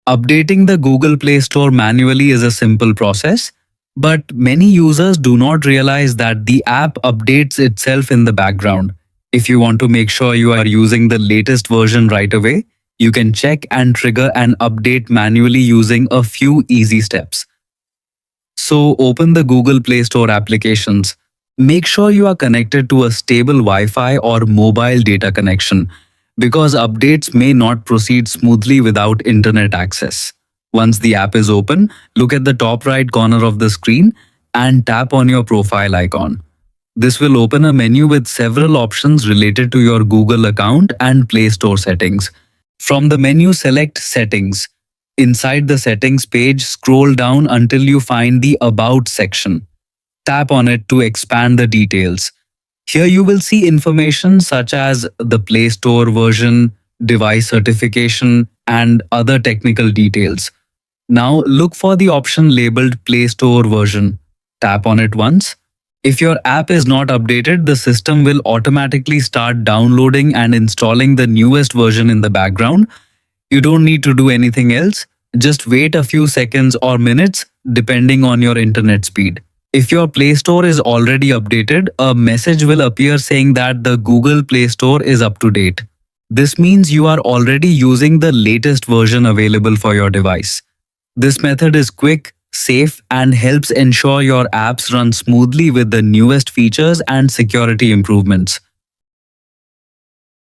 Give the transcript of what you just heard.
Updating the Google Play Store manually is a simple process, but many users do not realize that the app updates itself in the background. If you want to make sure you are using the latest version right away, you can check and trigger an update manually using a few easy steps. So open the Google Play Store applications. Make sure you are connected to a stable Wi-Fi or mobile data connection because updates may not proceed smoothly without internet access. Once the app is open, look at the top right corner of the screen and tap on your profile icon. This will open a menu with several options related to your Google account and Play Store settings. From the menu, select Settings. Inside the settings page, scroll down until you find the About section. Tap on it to expand the details. Here you will see information such as the Play Store version, device certification, and other technical details. Now look for the option labeled Play Store version. Tap on it once. If your app is not updated, the system will automatically start downloading and installing the newest version in the background. You don't need to do anything else. Just wait a few seconds or minutes depending on your internet speed. If your Play Store is already updated, a message will appear saying that the Google Play Store is up to date. This means you are already using the latest version available for your device. This method is quick, safe, and helps ensure your apps run smoothly with the newest features and security improvements.